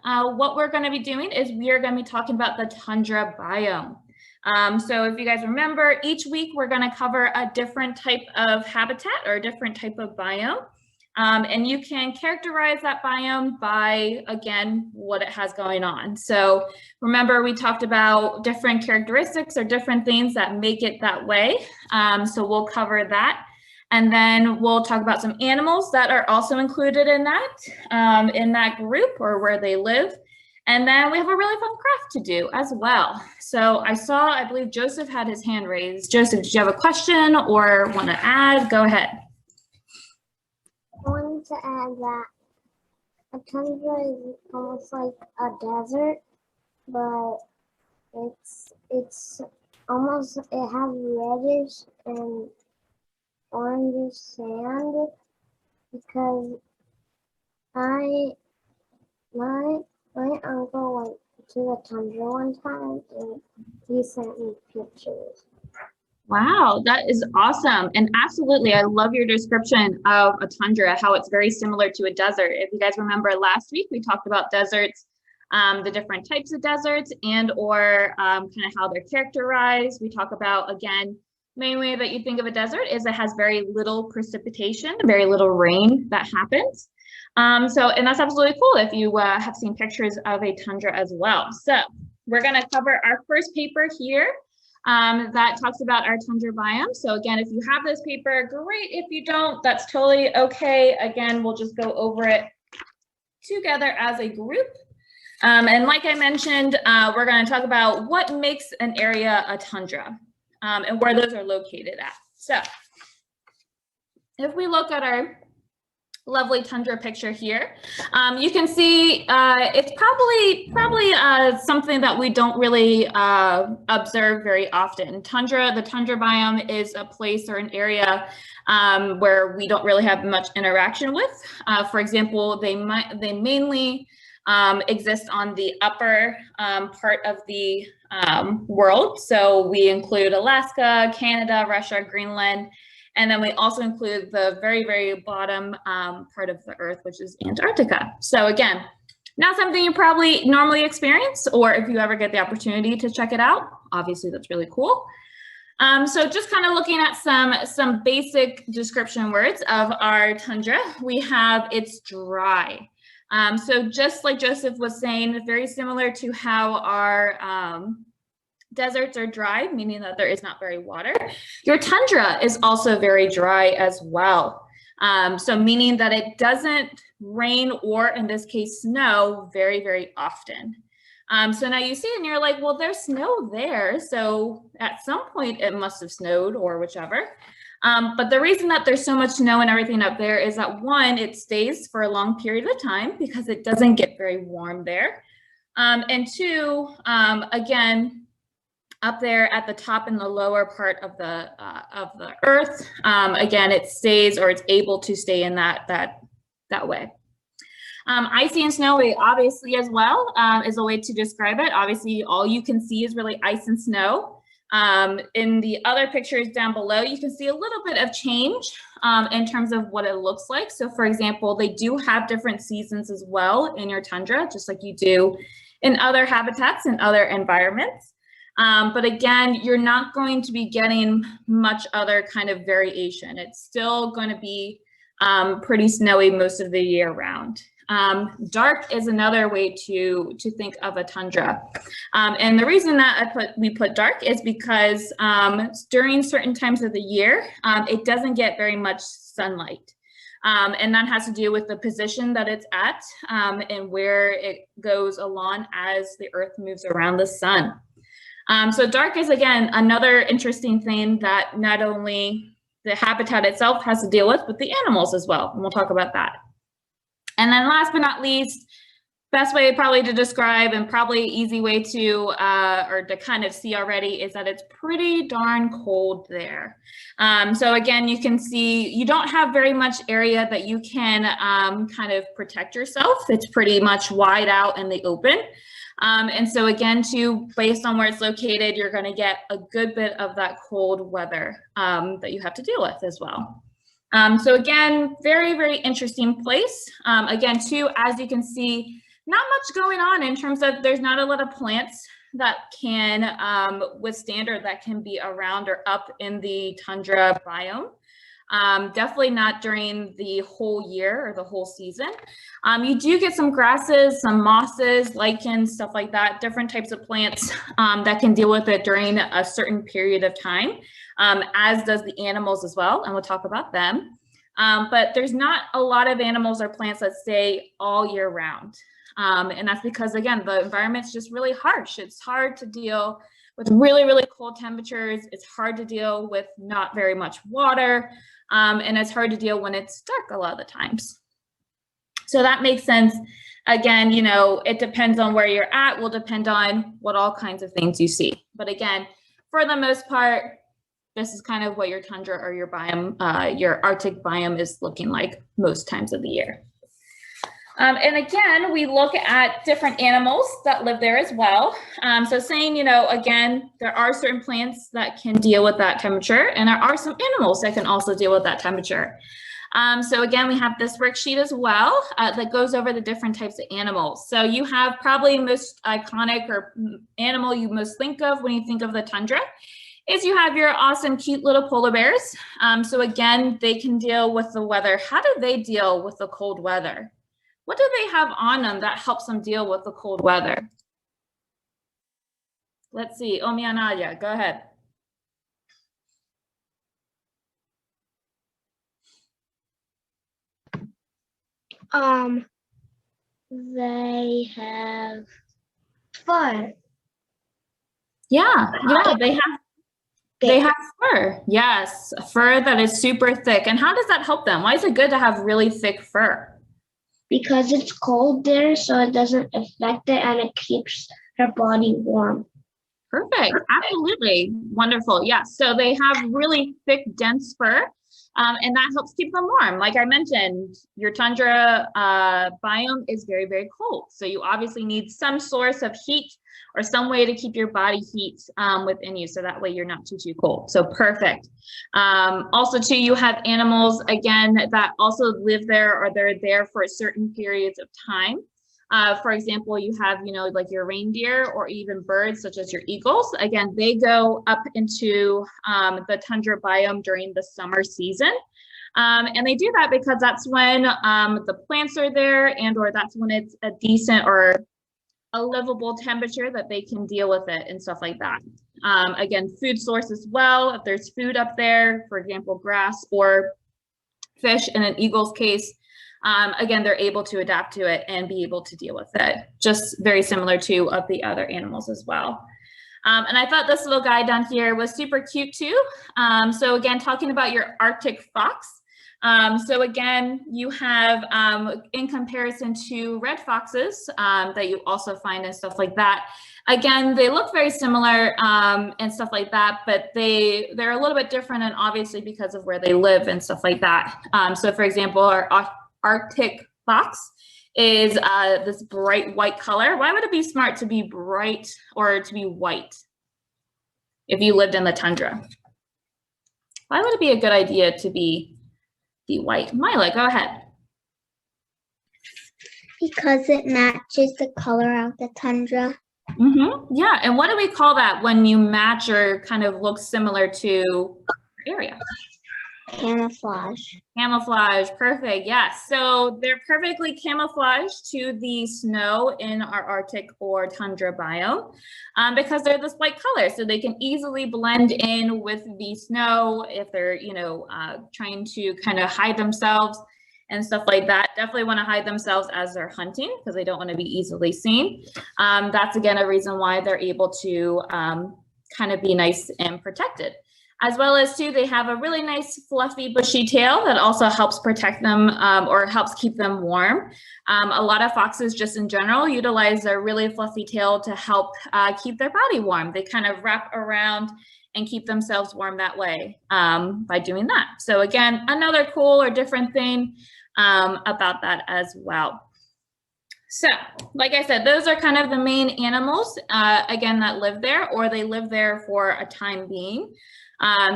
what we're going to be doing is we are going to be talking about the tundra biome. So if you guys remember, each week we're going to cover a different type of habitat or a different type of biome. And you can characterize that biome by, again, what it has going on. So remember, we talked about different characteristics or different things that make it that way. So we'll cover that. And then we'll talk about some animals that are also included in that group or where they live. And then we have a really fun craft to do as well. So I believe Joseph had his hand raised. Joseph, did you have a question or want to add? Go ahead. I wanted to add that a tundra is almost like a desert, but it's almost, it has reddish and orange sand because my uncle went to the tundra one time and he sent me pictures. Wow, that is awesome. And absolutely, I love your description of a tundra, how it's very similar to a desert. If you guys remember last week, we talked about deserts, the different types of deserts and or kind of how they're characterized. We talk about, again, main way that you think of a desert is it has very little precipitation, very little rain that happens. And that's absolutely cool if you have seen pictures of a tundra as well. So we're going to cover our first paper here. That talks about our tundra biome. So again, if you have this paper, great. If you don't, that's totally okay. Again, we'll just go over it together as a group. And like I mentioned, we're going to talk about what makes an area a tundra and where those are located at. So if we look at our lovely tundra picture here, you can see it's probably something that we don't really observe very often. The tundra biome is a place or an area where we don't really have much interaction with. For example, they mainly exist on the upper part of the world. So we include Alaska, Canada, Russia, Greenland. And then we also include the very, very bottom part of the Earth, which is Antarctica. So again, not something you probably normally experience, or if you ever get the opportunity to check it out, obviously that's really cool. So just kind of looking at some basic description words of our tundra, we have it's dry. So just like Joseph was saying, very similar to how our deserts are dry, meaning that there is not very water. Your tundra is also very dry as well. So meaning that it doesn't rain or in this case snow very, very often. So now you see and you're like, well, there's snow there. So at some point it must have snowed or whichever. But the reason that there's so much snow and everything up there is that one, it stays for a long period of time because it doesn't get very warm there. And two, again, up there at the top in the lower part of the Earth, again, it stays or it's able to stay in that way. Icy and snowy, obviously, as well, is a way to describe it. Obviously, all you can see is really ice and snow. In the other pictures down below, you can see a little bit of change in terms of what it looks like. So, for example, they do have different seasons as well in your tundra, just like you do in other habitats and other environments. But again, you're not going to be getting much other kind of variation. It's still going to be pretty snowy most of the year round. Dark is another way to think of a tundra. And the reason that we put dark is because during certain times of the year, it doesn't get very much sunlight. And that has to do with the position that it's at and where it goes along as the Earth moves around the sun. So dark is, again, another interesting thing that not only the habitat itself has to deal with, but the animals as well. And we'll talk about that. And then last but not least, best way probably to describe and probably easy way to, or to kind of see already is that it's pretty darn cold there. So again, you can see you don't have very much area that you can kind of protect yourself. It's pretty much wide out in the open. And so again, too, based on where it's located, you're going to get a good bit of that cold weather that you have to deal with as well. So again, very, very interesting place. Again, too, as you can see, Not much going on in terms of there's not a lot of plants that can withstand or that can be around or up in the tundra biome. Definitely not during the whole year or the whole season. You do get some grasses, some mosses, lichens, stuff like that, different types of plants that can deal with it during a certain period of time, as does the animals as well, and we'll talk about them. But there's not a lot of animals or plants that stay all year round. And that's because, again, the environment's just really harsh. It's hard to deal with really, really cold temperatures. It's hard to deal with not very much water. And it's hard to deal when it's dark a lot of the times. So that makes sense. Again, you know, it depends on where you're at, will depend on what all kinds of things you see. But again, for the most part, this is kind of what your tundra or your biome, your Arctic biome is looking like most times of the year. And again, we look at different animals that live there as well. So saying, you know, again, there are certain plants that can deal with that temperature, and there are some animals that can also deal with that temperature. So again, we have this worksheet as well that goes over the different types of animals. So you have probably most iconic or animal you most think of when you think of the tundra is you have your awesome, cute little polar bears. So again, they can deal with the weather. How do they deal with the cold weather? What do they have on them that helps them deal with the cold weather? Let's see, Omi and Nadia, go ahead. They have fur. Yeah, they have fur. Yes, fur that is super thick. And how does that help them? Why is it good to have really thick fur? Because it's cold there, so it doesn't affect it and it keeps their body warm. Perfect. Absolutely. Wonderful. Yes. So they have really thick, dense fur, and that helps keep them warm. Like I mentioned, your tundra biome is very, very cold. So you obviously need some source of heat or some way to keep your body heat within you. So that way you're not too cold. So perfect. Also too, you have animals, again, that also live there or they're there for certain periods of time. For example, you have, you know, like your reindeer or even birds such as your eagles. Again, they go up into the tundra biome during the summer season. And they do that because that's when the plants are there and or that's when it's a decent or a livable temperature that they can deal with it and stuff like that. Again, food source as well. If there's food up there, for example, grass or fish in an eagle's case, again, they're able to adapt to it and be able to deal with it. Just very similar to of the other animals as well. And I thought this little guy down here was super cute too. So again, talking about your Arctic fox. So again, you have, in comparison to red foxes that you also find and stuff like that, again, they look very similar and stuff like that, but they're a little bit different and obviously because of where they live and stuff like that. So for example, our Arctic fox is this bright white color. Why would it be smart to be bright or to be white if you lived in the tundra? Why would it be a good idea to be white? Mila, go ahead. Because it matches the color of the tundra. Yeah, and what do we call that when you match or kind of look similar to your area? Camouflage. Camouflage, perfect, yes. So they're perfectly camouflaged to the snow in our Arctic or tundra biome because they're this white color. So they can easily blend in with the snow if they're, you know, trying to kind of hide themselves and stuff like that. Definitely want to hide themselves as they're hunting because they don't want to be easily seen. That's again a reason why they're able to kind of be nice and protected. As well as too, they have a really nice fluffy bushy tail that also helps protect them or helps keep them warm. A lot of foxes just in general utilize their really fluffy tail to help keep their body warm. They kind of wrap around and keep themselves warm that way by doing that. So again, another cool or different thing about that as well. So, like I said, those are kind of the main animals, again, that live there or they live there for a time being.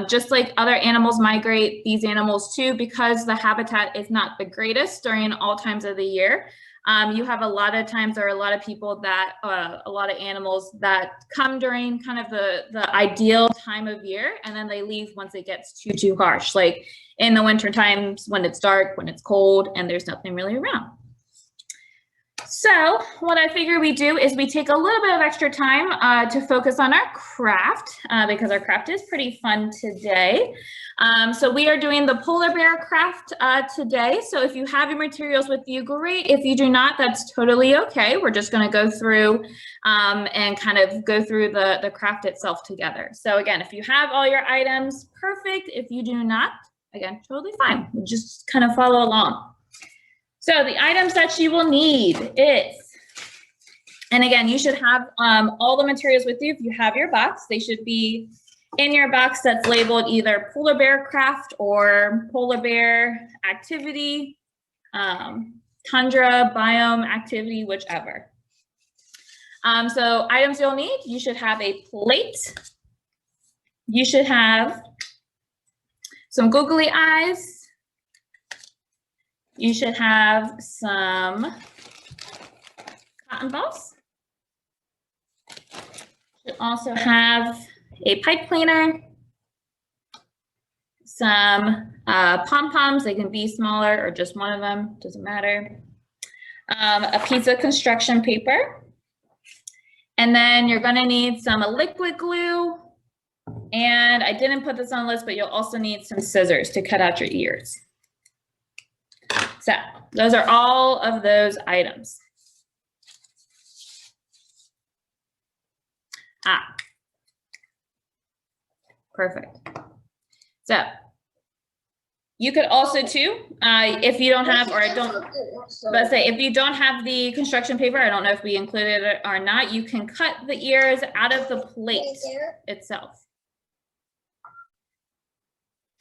Just like other animals migrate, these animals too, because the habitat is not the greatest during all times of the year, You have a lot of times, there are a lot of people that, a lot of animals that come during kind of the ideal time of year, and then they leave once it gets too harsh, like in the winter times when it's dark, when it's cold, and there's nothing really around. So what I figure we do is we take a little bit of extra time to focus on our craft because our craft is pretty fun today. So we are doing the polar bear craft today. So if you have your materials with you, great. If you do not, that's totally okay. We're just going to go through and kind of go through the craft itself together. So again, if you have all your items, perfect. If you do not, again, totally fine. Just kind of follow along. So the items that you will need is, and again, you should have all the materials with you. If you have your box, they should be in your box that's labeled either polar bear craft or polar bear activity, tundra, biome activity, whichever. So items you'll need, you should have a plate. You should have some googly eyes. You should have some cotton balls. You should also have a pipe cleaner, some pom-poms. They can be smaller or just one of them, doesn't matter. A piece of construction paper. And then you're gonna need some liquid glue. And I didn't put this on the list, but you'll also need some scissors to cut out your ears. So those are all of those items. Perfect. So you could also too, if you don't have, or I don't, let's say if you don't have the construction paper, I don't know if we included it or not, you can cut the ears out of the plate itself.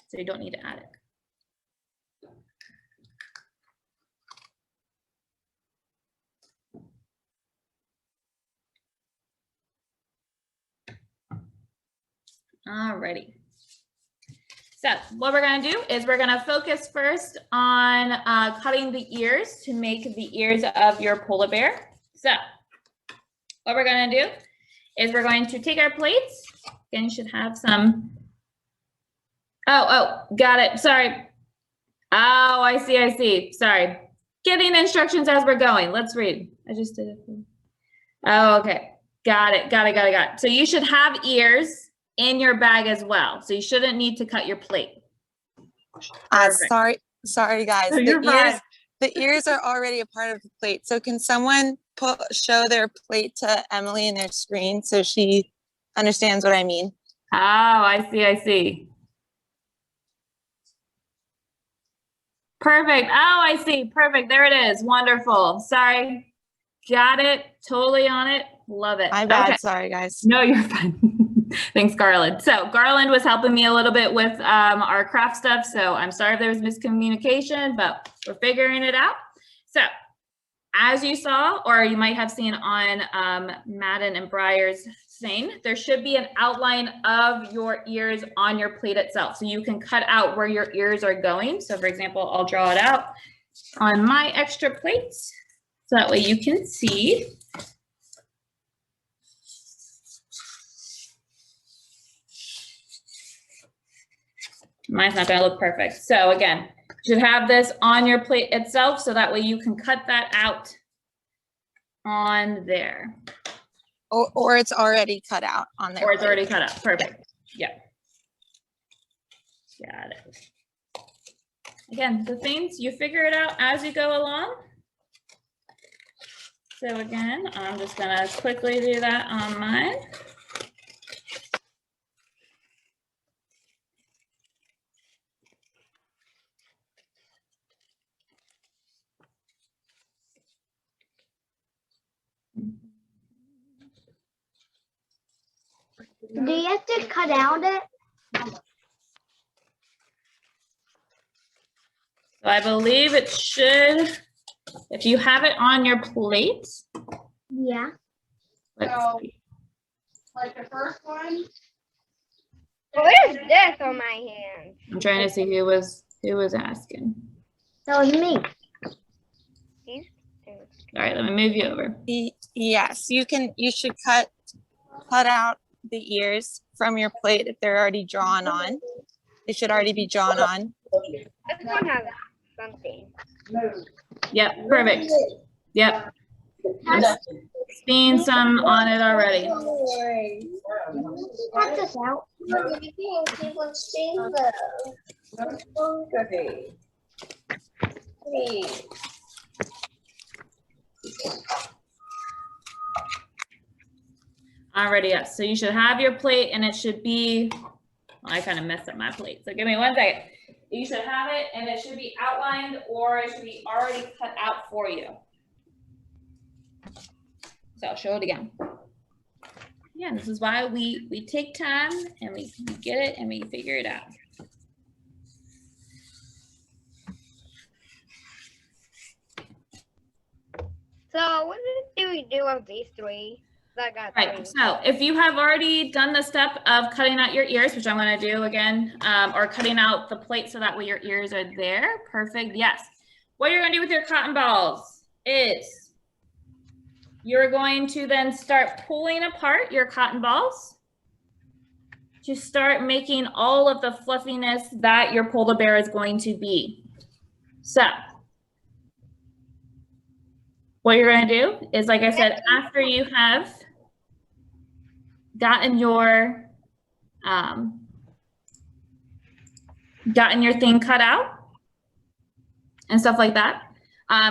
So you don't need to add it. Alrighty. So what we're gonna do is we're gonna focus first on cutting the ears to make the ears of your polar bear. So what we're gonna do is we're going to take our plates. Again, you should have some. Oh, got it. Sorry. Oh, I see. Sorry. Getting instructions as we're going. Let's read. I just did it. Oh, okay. Got it. So you should have ears in your bag as well. So you shouldn't need to cut your plate. Sorry guys. The ears are already a part of the plate. So can someone show their plate to Emily in their screen so she understands what I mean? Oh, I see. Perfect. Oh, I see. Perfect. There it is. Wonderful. Sorry. Got it. Totally on it. Love it. My bad. Okay. Sorry, guys. No, you're fine. Thanks, Garland. So Garland was helping me a little bit with our craft stuff. So I'm sorry if there was miscommunication, but we're figuring it out. So as you saw, or you might have seen on Madden and Breyer's thing, there should be an outline of your ears on your plate itself. So you can cut out where your ears are going. So for example, I'll draw it out on my extra plate. So that way you can see. Mine's not gonna look perfect. So again, you should have this on your plate itself so that way you can cut that out on there. Or it's already cut out on there. Or it's already cut out. Perfect. Yeah. Got it. Again, the things, you figure it out as you go along. So again, I'm just gonna quickly do that on mine. Do you have to cut out it? So I believe it should, if you have it on your plate. Yeah. Let's see. Like the first one. Where's this on my hand? I'm trying to see who was asking. That was me. All right, let me move you over. Yes, you should cut out the ears from your plate if they're already drawn on. They should already be drawn on. This one has something. Yep, perfect. Yep. I've seen some on it already. Cut this out. Alrighty, yes. So you should have your plate and it should be, well, I kind of messed up my plate. So give me 1 second. You should have it and it should be outlined or it should be already cut out for you. So I'll show it again. Yeah, this is why we take time and we get it and we figure it out. So what do we do with these three? I got Right, three. so if you have already done the step of cutting out your ears, which I'm going to do again, or cutting out the plate so that way your ears are there, perfect, yes. What you're going to do with your cotton balls is you're going to then start pulling apart your cotton balls to start making all of the fluffiness that your polar bear is going to be. So what you're going to do is, like I said, after you have gotten your thing cut out and stuff like that,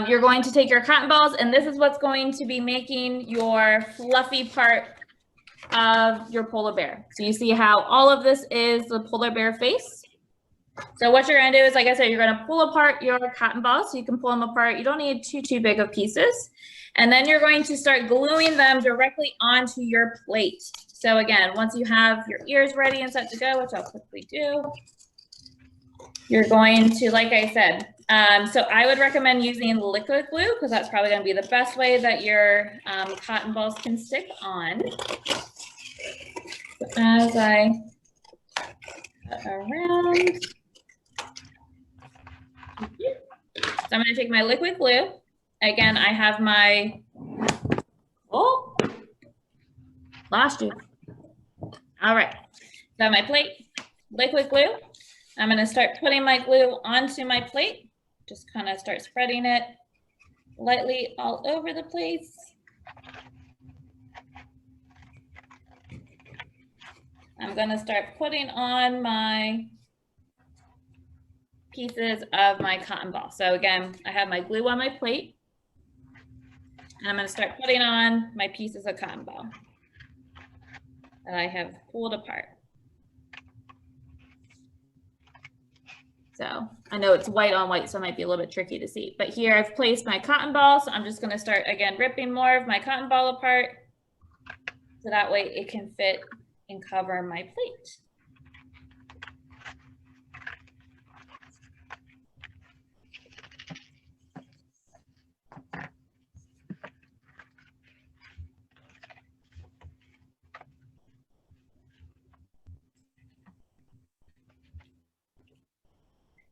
you're going to take your cotton balls and this is what's going to be making your fluffy part of your polar bear. So you see how all of this is the polar bear face. So what you're going to do is, like I said, you're going to pull apart your cotton balls so you can pull them apart. You don't need too big of pieces. And then you're going to start gluing them directly onto your plate. So again, once you have your ears ready and set to go, which I'll quickly do, you're going to, like I said, so I would recommend using liquid glue because that's probably going to be the best way that your cotton balls can stick on. So as I cut around, so I'm going to take my liquid glue. Again, I have my, oh, lost you. All right, so I have my plate, liquid glue. I'm going to start putting my glue onto my plate. Just kind of start spreading it lightly all over the place. I'm going to start putting on my pieces of my cotton ball. So again, I have my glue on my plate. And I'm going to start putting on my pieces of cotton ball that I have pulled apart. So I know it's white on white, so it might be a little bit tricky to see. But here I've placed my cotton ball, so I'm just going to start, again, ripping more of my cotton ball apart so that way it can fit and cover my plate.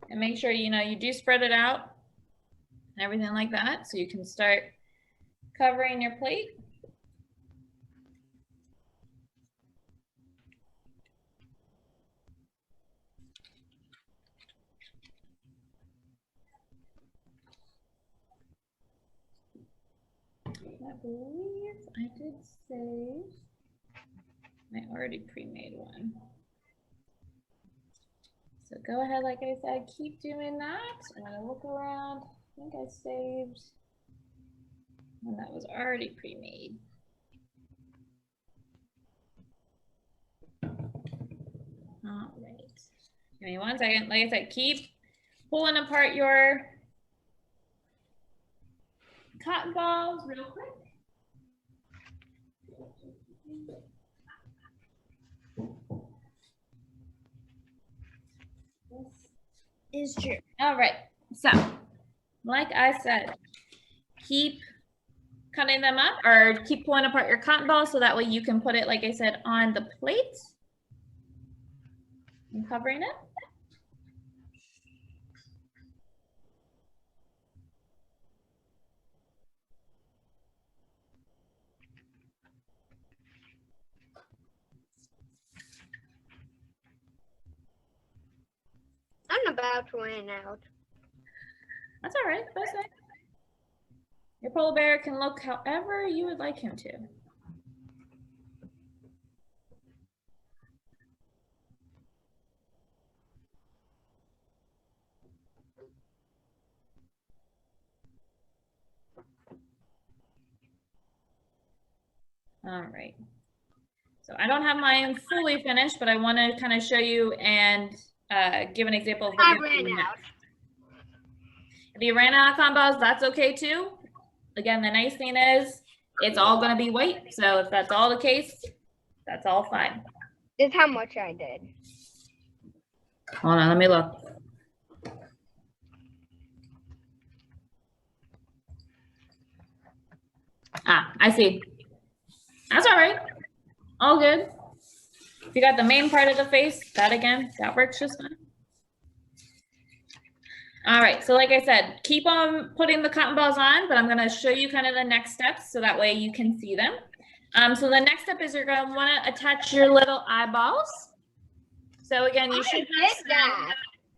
And make sure, you do spread it out and everything like that so you can start covering your plate. I believe I did save my already pre-made one. So go ahead, like I said, keep doing that. I'm gonna look around. I think I saved one that was already pre-made. All right. Give me 1 second. Like I said, keep pulling apart your cotton balls real quick. This is true. All right. So, like I said, keep cutting them up or keep pulling apart your cotton ball so that way you can put it, like I said, on the plate and covering it. about to run out. That's all right. That's it. Your polar bear can look however you would like him to. All right. So I don't have mine fully finished, but I want to kind of show you and give an example of what you're doing next. If you ran out of combos, that's okay too. Again, the nice thing is it's all going to be white. So if that's all the case, that's all fine. This is how much I did. Hold on, let me look. Ah, I see. That's all right. All good. If you got the main part of the face, that works just fine. All right, so like I said, keep on putting the cotton balls on, but I'm gonna show you kind of the next steps so that way you can see them. So the next step is you're gonna wanna attach your little eyeballs. So again, you should have that.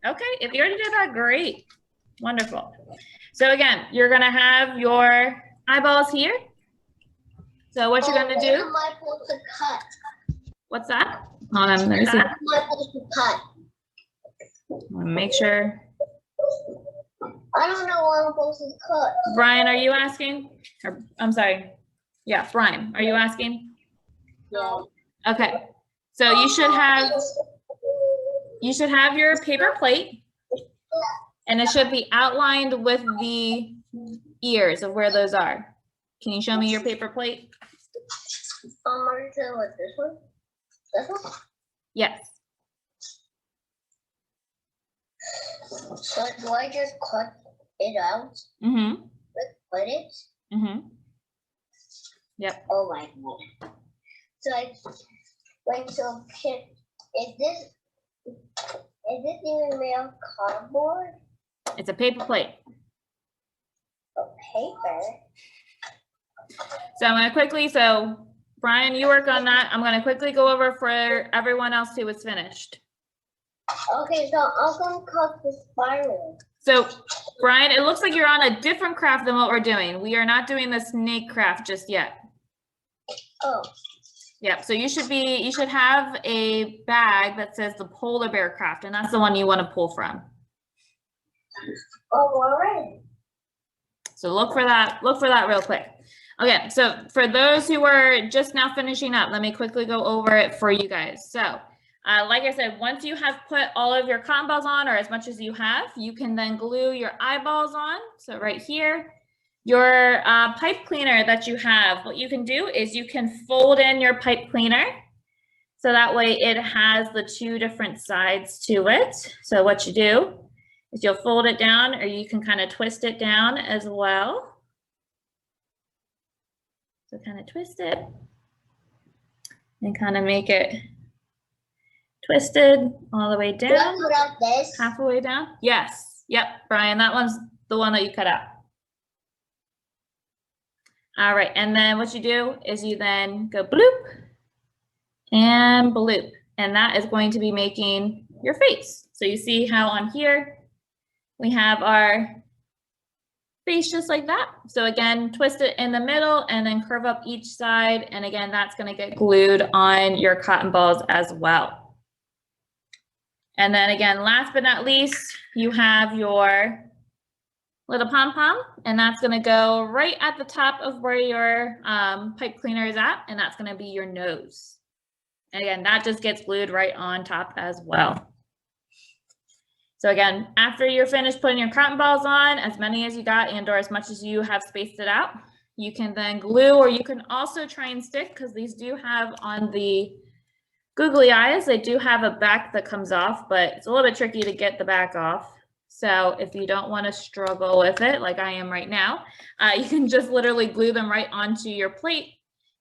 Okay, if you already did that, great. Wonderful. So again, you're gonna have your eyeballs here. So what you're gonna do? Am I supposed to cut? What's that? Hold on, let me see. Am I supposed to cut? Make sure. I don't know what I'm supposed to cut. Brian, are you asking? Or, I'm sorry. Yeah, Brian, are you asking? No. Okay. So you should have your paper plate, and it should be outlined with the ears of where those are. Can you show me your paper plate? I'm gonna do with this one. This one? Yes. So do I just cut it out? Mm-hmm. Cut it? Mm-hmm. Yep. Oh my god. So I went to pick. Is this even real cardboard? It's a paper plate. Or paper? So I'm gonna quickly, so Brian, you work on that. I'm gonna quickly go over for everyone else who was finished. Okay, so I'm gonna cut the spiral. So Brian, it looks like you're on a different craft than what we're doing. We are not doing the snake craft just yet. Oh. Yep, so you should have a bag that says the polar bear craft, and that's the one you want to pull from. Oh, all right. So look for that real quick. Okay, so for those who were just now finishing up, let me quickly go over it for you guys. So like I said, once you have put all of your cotton balls on, or as much as you have, you can then glue your eyeballs on. So right here, your pipe cleaner that you have, what you can do is you can fold in your pipe cleaner. So that way it has the two different sides to it. So what you do is you'll fold it down, or you can kind of twist it down as well. So kind of twist it and kind of make it twisted all the way down. Do I cut out this? Half the way down? Yes. Yep, Brian, that one's the one that you cut out. All right, and then what you do is you then go bloop and bloop, and that is going to be making your face. So you see how on here we have our face just like that. So again, twist it in the middle and then curve up each side, and again, that's going to get glued on your cotton balls as well. And then again, last but not least, you have your little pom-pom, and that's gonna go right at the top of where your pipe cleaner is at, and that's gonna be your nose. And again, that just gets glued right on top as well. So again, after you're finished putting your cotton balls on, as many as you got and or as much as you have spaced it out, you can then glue, or you can also try and stick, because these do have on the googly eyes, they do have a back that comes off, but it's a little bit tricky to get the back off. So if you don't want to struggle with it, like I am right now, you can just literally glue them right onto your plate.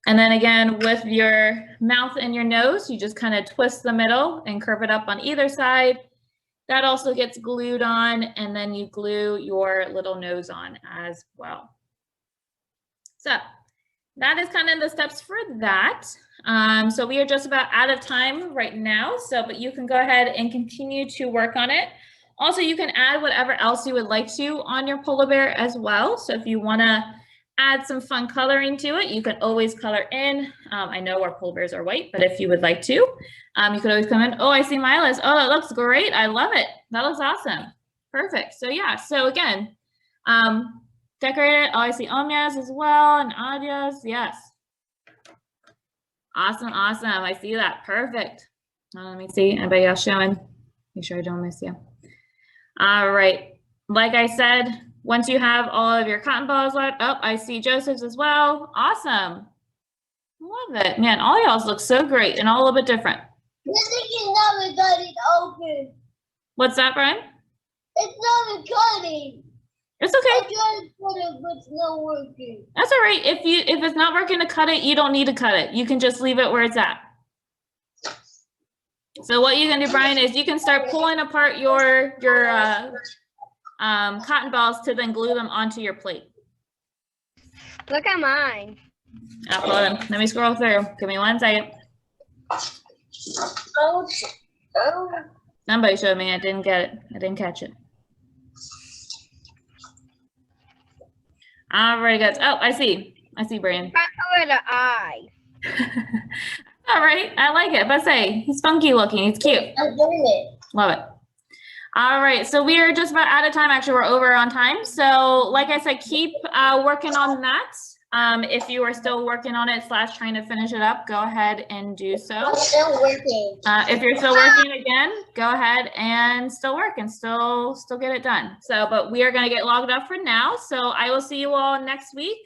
And then again, with your mouth and your nose, you just kind of twist the middle and curve it up on either side. That also gets glued on, and then you glue your little nose on as well. So that is kind of the steps for that. So we are just about out of time right now, but you can go ahead and continue to work on it. Also, you can add whatever else you would like to on your polar bear as well. So if you want to add some fun coloring to it, you can always color in. I know our polar bears are white, but if you would like to, you could always come in. Oh, I see Mila's. Oh, that looks great. I love it. That looks awesome. Perfect. So yeah, so again, decorate it. Oh, I see Omnia's as well and Adia's. Yes. Awesome, awesome. I see that. Perfect. Let me see. Anybody else showing? Make sure I don't miss you. All right. Like I said, once you have all of your cotton balls left, oh, I see Joseph's as well. Awesome. Love it. Man, all y'all's look so great and all a little bit different. It's not open. What's that, Brian? It's not cutting. It's okay. I tried to put it, but it's not working. That's all right. If it's not working to cut it, you don't need to cut it. You can just leave it where it's at. So what you can do, Brian, is you can start pulling apart your cotton balls to then glue them onto your plate. Look at mine. Oh, hold on. Let me scroll through. Give me 1 second. Oh. Somebody showed me. I didn't get it. I didn't catch it. All right, guys. Oh, I see. I see, Brian. I color the eye. All right. I like it. But say, he's funky looking. He's cute. I'm doing it. Love it. All right. So we are just about out of time. Actually, we're over on time. So like I said, keep working on that. If you are still working on it / trying to finish it up, go ahead and do so. I'm still working. If you're still working again, go ahead and still work and still get it done. So, but we are going to get logged up for now. So I will see you all next week.